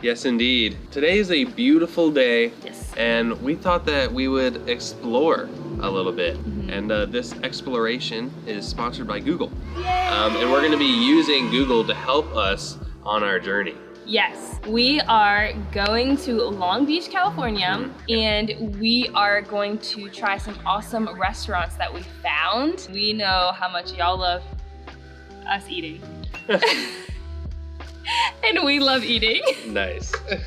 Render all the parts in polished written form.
Yes, indeed. Today is a beautiful day. Yes. And we thought that we would explore a little bit. And this exploration is sponsored by Google. And we're going to be using Google to help us on our journey. Yes, we are going to Long Beach, California, and we are going to try some awesome restaurants that we found. We know how much y'all love us eating. And we love eating. Nice. I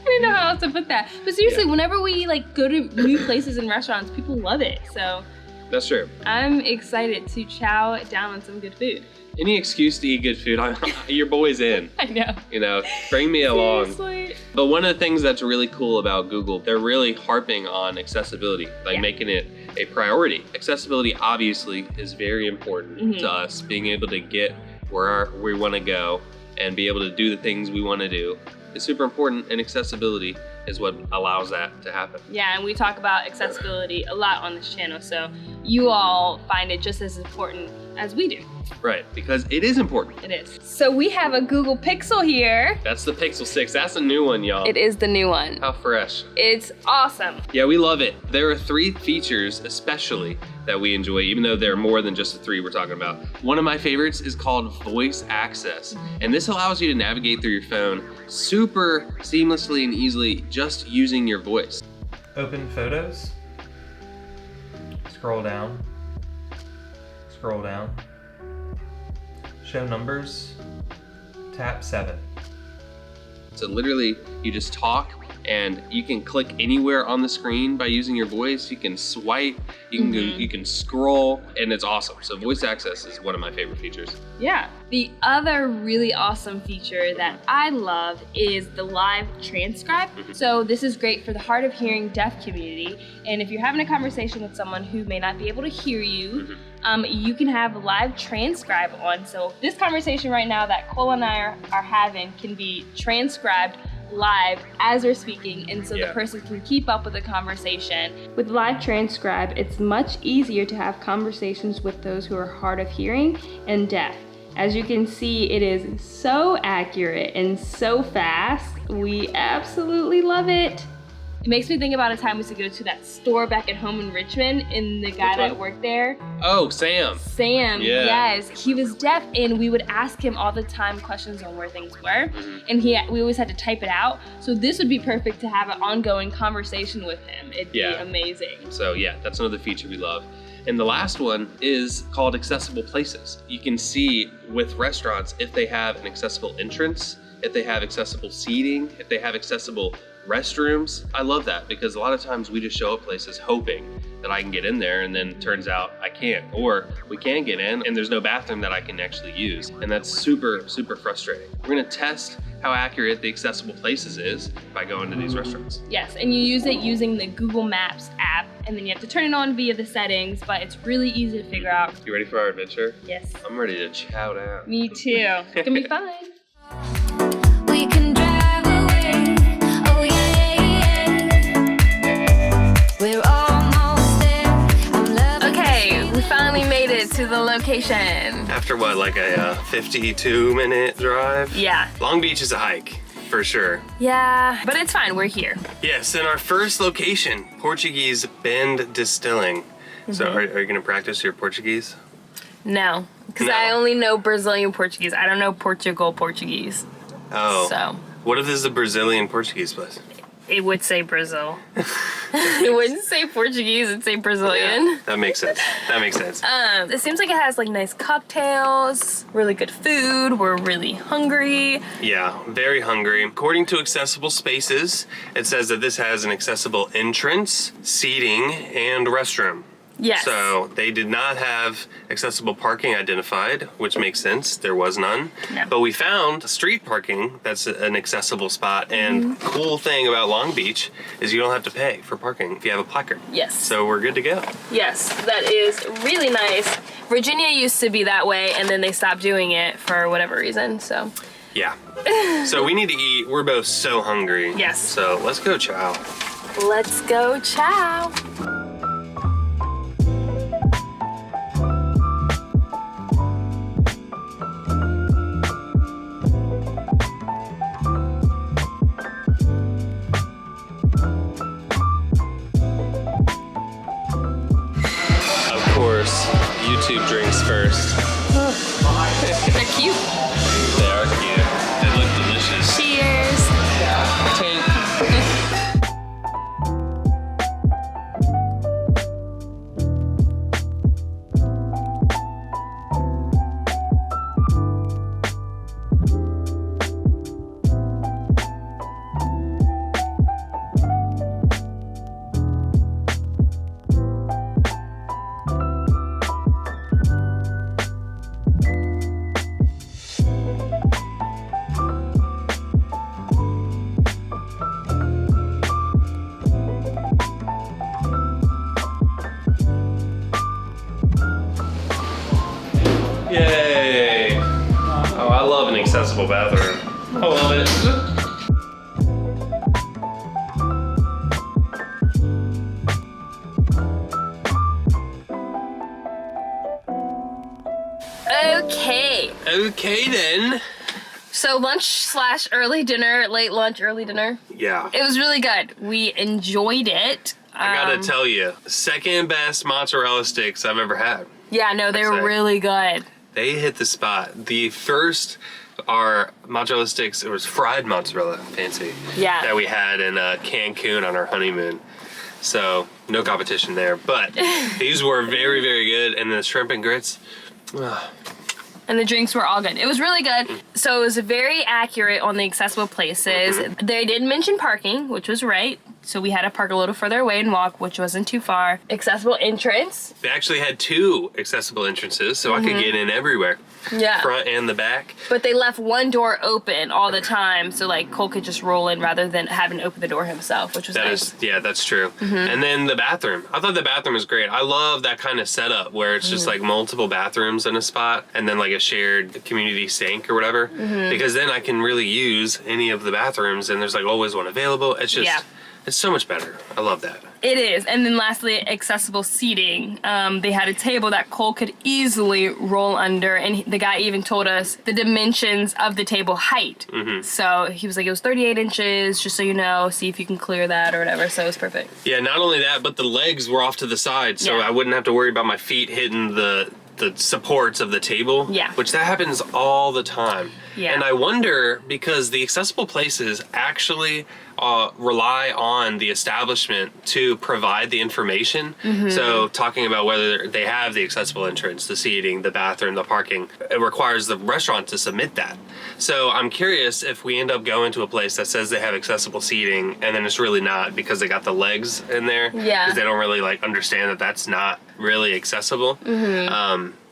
don't know how else to put that. But seriously, whenever we go to new places and restaurants, people love it. So That's true. I'm excited to chow down on some good food. Any excuse to eat good food, your boy's in. I know. You know, bring me along. Seriously. But one of the things that's really cool about Google, they're really harping on accessibility, making it a priority. Accessibility obviously is very important to us, being able to get where we want to go and be able to do the things we want to do. It's super important, and accessibility is what allows that to happen. Yeah, and we talk about accessibility a lot on this channel, so you all find it just as important as we do. Right, because it is important. It is. So we have a Google Pixel here. That's the Pixel 6. That's a new one, y'all. It is the new one. How fresh. It's awesome. Yeah, we love it. There are 3 features especially that we enjoy, even though there are more than just the 3 we're talking about. One of my favorites is called voice access. And this allows you to navigate through your phone super seamlessly and easily just using your voice. Open photos. Scroll down. Scroll down. Show numbers. Tap 7. So literally, you just talk and you can click anywhere on the screen by using your voice. You can swipe, you can go, you can scroll, and it's awesome. So voice access is one of my favorite features. Yeah. The other really awesome feature that I love is the live transcribe. So this is great for the hard of hearing deaf community. And if you're having a conversation with someone who may not be able to hear you, you can have live transcribe on. So this conversation right now that Cole and I are having can be transcribed live as we're speaking, and so the person can keep up with the conversation. With live transcribe, it's much easier to have conversations with those who are hard of hearing and deaf. As you can see, it is so accurate and so fast. We absolutely love it. It makes me think about a time we used to go to that store back at home in Richmond, and the guy that worked there. Oh, Sam. Sam, yes. He was deaf, and we would ask him all the time questions on where things were, and we always had to type it out. So this would be perfect to have an ongoing conversation with him. It'd be amazing. So yeah, that's another feature we love. And the last one is called accessible places. You can see with restaurants if they have an accessible entrance, if they have accessible seating, if they have accessible restrooms. I love that because a lot of times we just show up places hoping that I can get in there, and then it turns out I can't, or we can get in and there's no bathroom that I can actually use. And that's super, super frustrating. We're gonna test how accurate the accessible places is by going to these restaurants. Yes, and you use it using the Google Maps app, and then you have to turn it on via the settings, but it's really easy to figure out. You ready for our adventure? Yes. I'm ready to chow down. Me too. It's gonna be fun. We can drive away. Oh yeah, yeah. We're almost there. I'm loving Okay, we finally made it to the location. After what, like a 52-minute drive? Yeah. Long Beach is a hike, for sure. Yeah, but it's fine, we're here. Yes, in our first location, Portuguese Bend Distilling. So are you gonna practice your Portuguese? No, because No. I only know Brazilian Portuguese. I don't know Portugal Portuguese. Oh. So What if this is a Brazilian Portuguese place? it would say Brazil. It wouldn't say Portuguese, it'd say Brazilian. Yeah, that makes sense. That makes sense. It seems like it has like nice cocktails, really good food. We're really hungry. Yeah, very hungry. According to Accessible Spaces, it says that this has an accessible entrance, seating, and restroom. Yes. So they did not have accessible parking identified, which makes sense. There was none. No. But we found street parking that's an accessible spot. And cool thing about Long Beach is you don't have to pay for parking if you have a placard. Yes. So we're good to go. Yes, that is really nice. Virginia used to be that way, and then they stopped doing it for whatever reason, so. Yeah. So we need to eat. We're both so hungry. Yes. So let's go chow. Let's go chow. YouTube drinks first. They're cute. They are cute. They look delicious. Cheers. Tank. Yay! Oh, I love an accessible bathroom. I love it. Okay. Okay then. So lunch / early dinner, late lunch, early dinner. Yeah. It was really good. We enjoyed it. I gotta tell you, second best mozzarella sticks I've ever had. Yeah, no, they were say. really good. They hit the spot. The first are mozzarella sticks. It was fried mozzarella, fancy. Yeah. That we had in Cancun on our honeymoon. So no competition there. But these were very, very good. And the shrimp and grits. And the drinks were all good. It was really good. So it was very accurate on the accessible places. They did mention parking, which was right. So we had to park a little further away and walk, which wasn't too far. Accessible entrance. They actually had 2 accessible entrances, so I could get in everywhere. Yeah. Front and the back. But they left one door open all the time, so like Cole could just roll in rather than having to open the door himself, which was nice. Yeah, that's true. And then the bathroom. I thought the bathroom was great. I love that kind of setup where it's just like multiple bathrooms in a spot and then like a shared community sink or whatever. Because then I can really use any of the bathrooms and there's like always one available. It's just, it's so much better. I love that. It is. And then lastly, accessible seating. They had a table that Cole could easily roll under, and the guy even told us the dimensions of the table height. So he was like, it was 38 inches, just so you know, see if you can clear that or whatever. So it was perfect. Yeah, not only that, but the legs were off to the side, so I wouldn't have to worry about my feet hitting the supports of the table. Yeah. Which that happens all the time. Yeah. And I wonder, because the accessible places actually rely on the establishment to provide the information. So talking about whether they have the accessible entrance, the seating, the bathroom, the parking, it requires the restaurant to submit that. So I'm curious if we end up going to a place that says they have accessible seating and then it's really not because they got the legs in there. Yeah. Because they don't really like understand that that's not really accessible.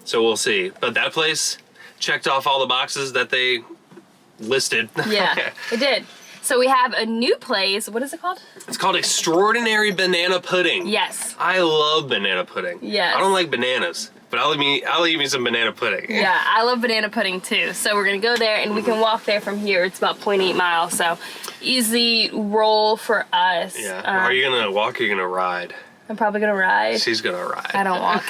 So we'll see. But that place checked off all the boxes that they listed. Yeah, it did. So we have a new place. What is it called? It's called Extraordinary Banana Pudding. Yes. I love banana pudding. Yes. I don't like bananas, but I'll eat me some banana pudding. Yeah, I love banana pudding too. So we're gonna go there and we can walk there from here. It's about 0.8 miles, so easy roll for us. Yeah. Are you gonna walk or are you gonna ride? I'm probably gonna ride. She's gonna ride. I don't walk.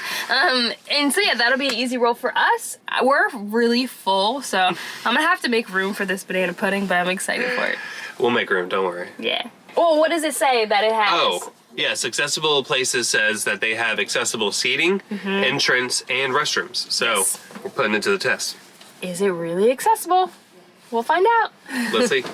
And so yeah, that'll be an easy roll for us. We're really full, so I'm gonna have to make room for this banana pudding, but I'm excited for it. We'll make room, don't worry. Yeah. Oh, what does it say that it has? Oh, yes, Accessible Places says that they have accessible seating, entrance, and restrooms. So we're putting it to the test. Is it really accessible? We'll find out. Let's see.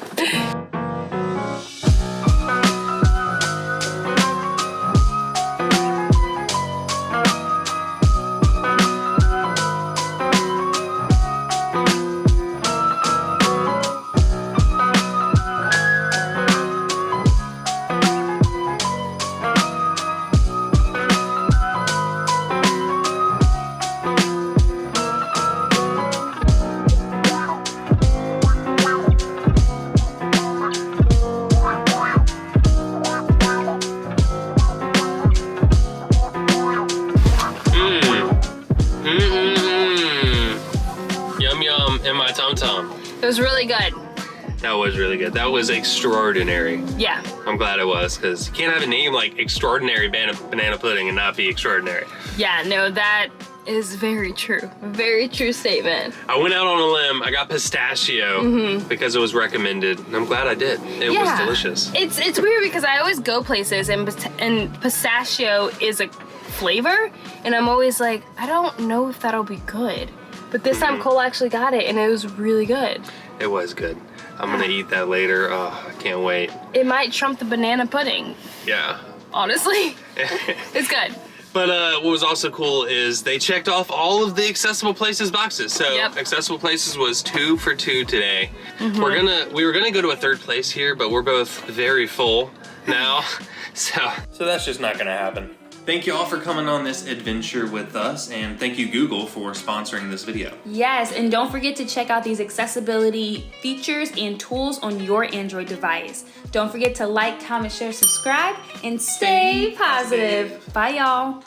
In my tum-tum. It was really good. That was really good. That was extraordinary. Yeah. I'm glad it was, because you can't have a name like Extraordinary Banana Pudding and not be extraordinary. Yeah, no, that is very true. A very true statement. I went out on a limb. I got pistachio because it was recommended, and I'm glad I did. It was delicious. It's weird because I always go places and pistachio is a flavor, and I'm always like, I don't know if that'll be good. But this time Cole actually got it, and it was really good. It was good. I'm gonna eat that later. Oh, I can't wait. It might trump the banana pudding, Yeah. honestly. It's good. But what was also cool is they checked off all of the accessible places boxes. So Yep. accessible places was 2 for 2 today. We were gonna go to a 3rd place here, but we're both very full now. So that's just not gonna happen. Thank you all for coming on this adventure with us, and thank you Google for sponsoring this video. Yes, and don't forget to check out these accessibility features and tools on your Android device. Don't forget to like, comment, share, subscribe, and stay positive. Bye, y'all.